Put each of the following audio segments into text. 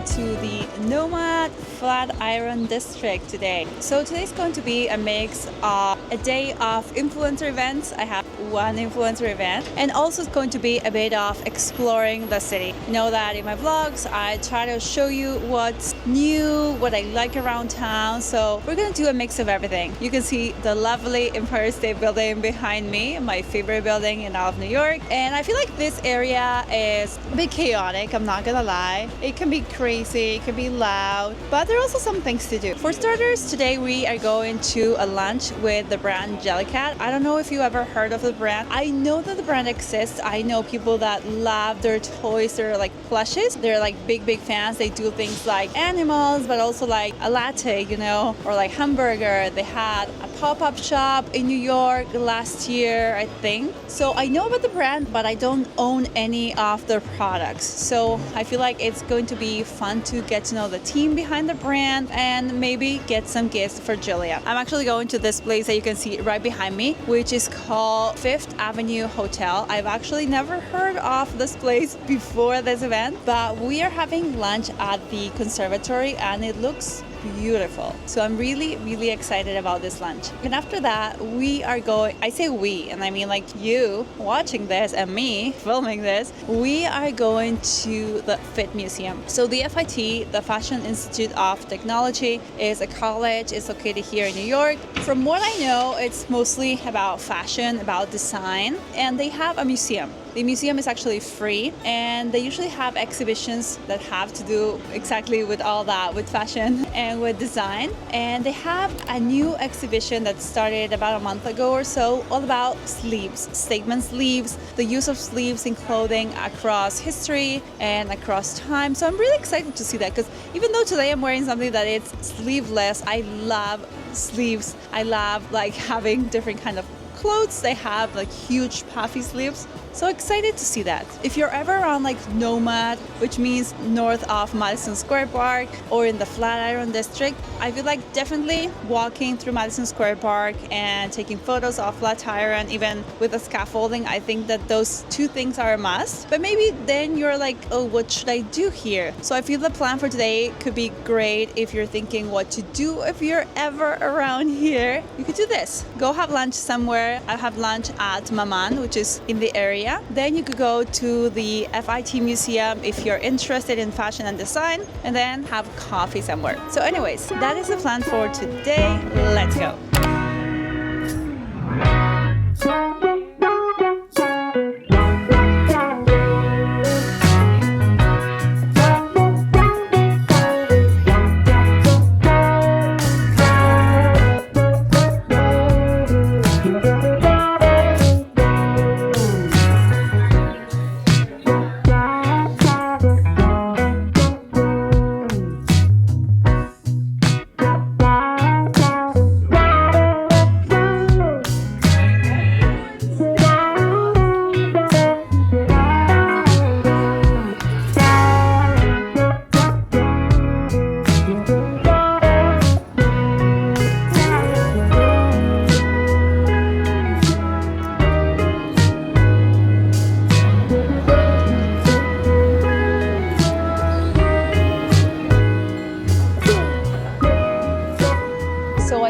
to the NoMad Flatiron district today. So today's going to be a mix of a day of influencer events. I have one influencer event, and also it's going to be a bit of exploring the city. You know that in my vlogs I try to show you what's new, what I like around town, so we're gonna do a mix of everything. You can see the lovely Empire State Building behind me, my favorite building in all of New York, and I feel like this area is a bit chaotic, I'm not gonna lie. It can be crazy, it can be loud, but there are also some things to do. For starters, today we are going to a lunch with the brand Jellycat. I don't know if you ever heard of the brand. I know that the brand exists. I know people that love their toys. They're like plushes. They're like big fans. They do things like animals, but also like a latte, you know, or like hamburger. They had a pop-up shop in New York last year, I think. So I know about the brand, but I don't own any of their products. So I feel like it's going to be fun to get to know the team behind the brand and maybe get some gifts for Julia. I'm actually going to this place that you can see right behind me, which is called Fifth Avenue Hotel. I've actually never heard of this place before this event, but we are having lunch at the Conservatory and it looks beautiful. So I'm really excited about this lunch. And after that, we are going, I say we, and I mean like you watching this and me filming this, we are going to the Fit Museum. So the FIT, the Fashion Institute of Technology, is a college. It's located here in New York. From what I know, it's mostly about fashion, about design, and they have a museum. The museum is actually free, and they usually have exhibitions that have to do exactly with all that, with fashion and with design. And they have a new exhibition that started about a month ago or so, all about sleeves, statement sleeves, the use of sleeves in clothing across history and across time. So I'm really excited to see that, because even though today I'm wearing something that it's sleeveless, I love sleeves. I love like having different kind of clothes. They have like huge puffy sleeves. So excited to see that. If you're ever around like NoMad, which means north of Madison Square Park, or in the Flatiron district, I feel like definitely walking through Madison Square Park and taking photos of Flatiron, even with the scaffolding. I think that those two things are a must. But maybe then you're like, oh, what should I do here? So I feel the plan for today could be great if you're thinking what to do if you're ever around here. You could do this. Go have lunch somewhere. I have lunch at Maman, which is in the area. Then you could go to the FIT Museum if you're interested in fashion and design, and then have coffee somewhere. So anyways, that is the plan for today. Let's go.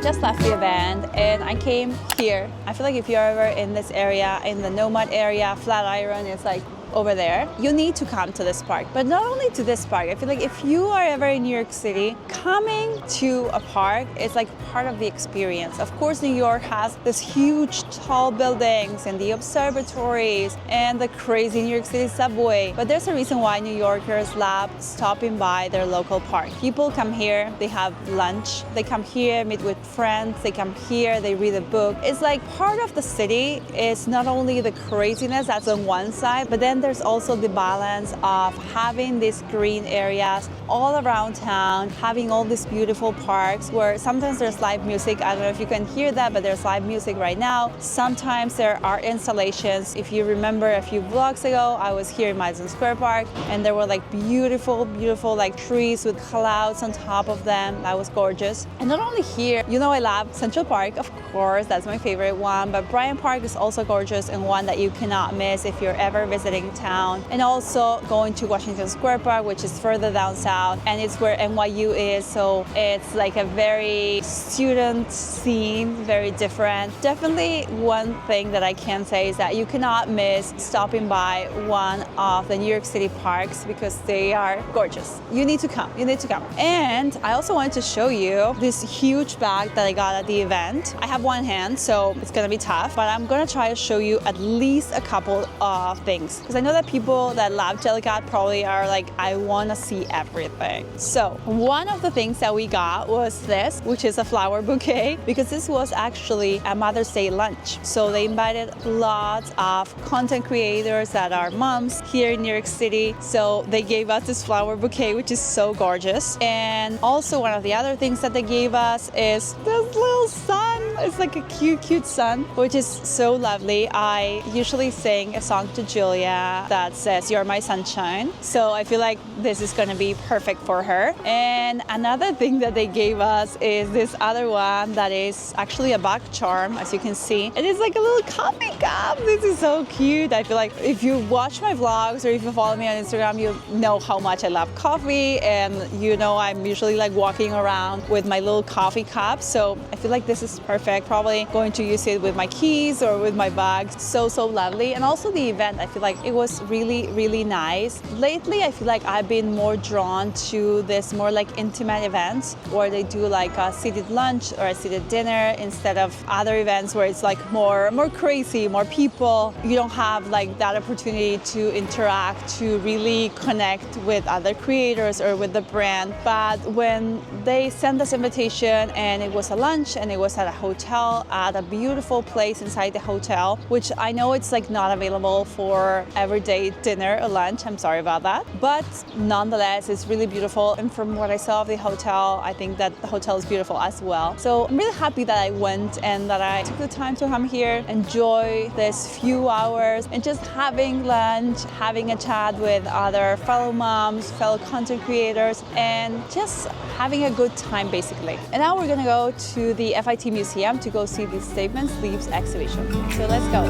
Just left the event and I came here. I feel like if you're ever in this area, in the NoMad area, Flatiron is like over there, you need to come to this park. But not only to this park, I feel like if you are ever in New York City, coming to a park is like part of the experience. Of course, New York has this huge tall buildings and the observatories and the crazy New York City subway. But there's a reason why New Yorkers love stopping by their local park. People come here, they have lunch, they come here, meet with friends, they come here, they read a book. It's like part of the city is not only the craziness that's on one side, but then there's also the balance of having these green areas all around town, having all these beautiful parks where sometimes there's live music. I don't know if you can hear that, but there's live music right now. Sometimes there are installations. If you remember a few vlogs ago, I was here in Madison Square Park and there were like beautiful like trees with clouds on top of them. That was gorgeous. And not only here, you know I love Central Park, of course, that's my favorite one, but Bryant Park is also gorgeous and one that you cannot miss if you're ever visiting downtown, and also going to Washington Square Park, which is further down south, and it's where NYU is, so it's like a very student scene, very different. Definitely one thing that I can say is that you cannot miss stopping by one of the New York City parks because they are gorgeous. You need to come, you need to come. And I also wanted to show you this huge bag that I got at the event. I have one hand, so it's gonna be tough, but I'm gonna try to show you at least a couple of things. Because I know that people that love Jellycat probably are like, I wanna see everything. So one of the things that we got was this, which is a flower bouquet, because this was actually a Mother's Day lunch. So they invited lots of content creators that are moms here in New York City. So they gave us this flower bouquet, which is so gorgeous. And also one of the other things that they gave us is this little sun. It's like a cute sun, which is so lovely. I usually sing a song to Julia that says, "You're my sunshine." So I feel like this is gonna be perfect for her. And another thing that they gave us is this other one that is actually a bag charm, as you can see. It is like a little coffee cup. This is so cute. I feel like if you watch my vlogs or if you follow me on Instagram, you know how much I love coffee, and you know I'm usually like walking around with my little coffee cup. So I feel like this is perfect. Probably going to use it with my keys or with my bags. So lovely. And also the event, I feel like it was really nice. Lately, I feel like I've been more drawn to this more like intimate events where they do like a seated lunch or a seated dinner instead of other events where it's like more crazy, more people. You don't have like that opportunity to interact, to really connect with other creators or with the brand. But when they sent us invitation and it was a lunch and it was at a hotel, at a beautiful place inside the hotel, which I know it's like not available for everyday dinner or lunch. I'm sorry about that. But nonetheless, it's really beautiful. And from what I saw of the hotel, I think that the hotel is beautiful as well. So I'm really happy that I went and that I took the time to come here, enjoy this few hours and just having lunch, having a chat with other fellow moms, fellow content creators, and just having a good time basically. And now we're gonna go to the FIT Museum to go see the Statements Leaves exhibition. So let's go.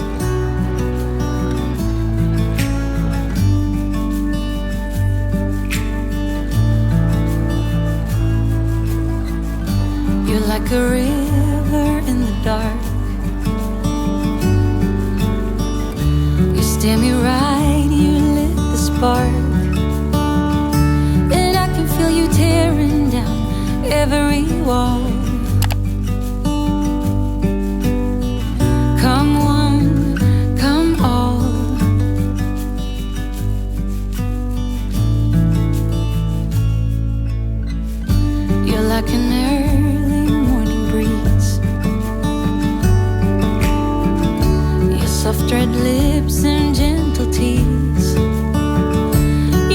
You're like a river in the dark. You stare me right, you lit the spark. And I can feel you tearing down every wall. Come one, come all. You're like an early morning breeze. Your soft red lips and gentle tease.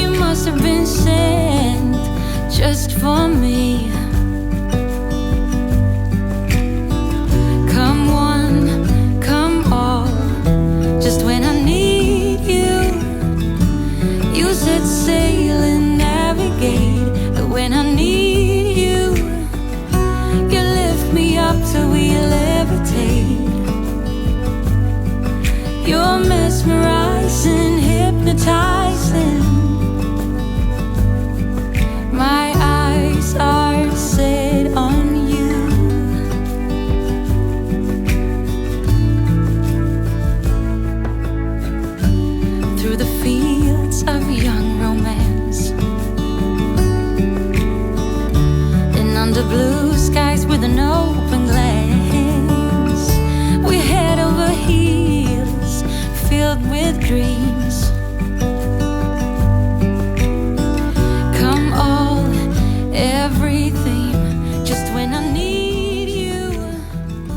You must have been sent just for me. Come one, come all. Just when I need you, you set sail and navigate. But when I need you, you lift me up till we levitate. You're mesmerizing, hypnotizing. My eyes are set on you. Through the fields of young romance and under blue skies with an open glance, we head over heels filled with dreams. Come all, everything, just when I need you.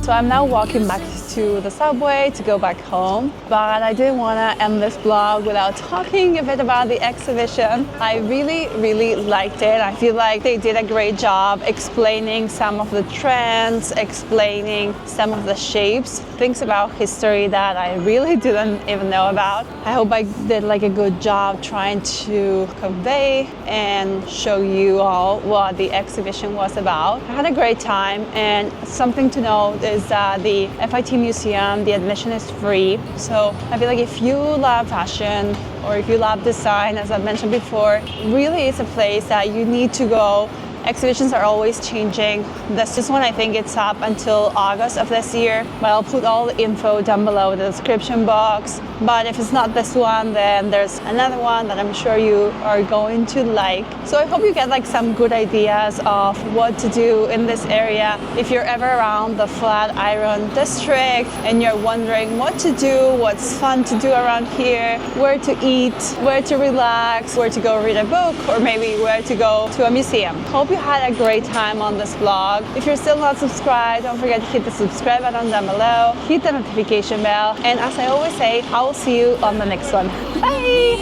So I'm now walking back to the subway to go back home, but I didn't want to end this vlog without talking a bit about the exhibition. I really liked it. I feel like they did a great job explaining some of the trends, explaining some of the shapes, things about history that I really didn't even know about. I hope I did like a good job trying to convey and show you all what the exhibition was about. I had a great time, and something to note is that the FIT Museum, the admission is free. So I feel like if you love fashion, or if you love design, as I mentioned before, really is a place that you need to go. Exhibitions are always changing. This one, I think it's up until August of this year, but I'll put all the info down below in the description box. But if it's not this one, then there's another one that I'm sure you are going to like. So I hope you get like some good ideas of what to do in this area. If you're ever around the Flatiron district and you're wondering what to do, what's fun to do around here, where to eat, where to relax, where to go read a book, or maybe where to go to a museum. Hope you had a great time on this vlog. If you're still not subscribed, don't forget to hit the subscribe button down below, hit the notification bell, and as I always say, I will see you on the next one. Bye!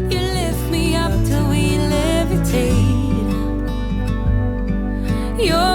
You lift me up till we levitate. You're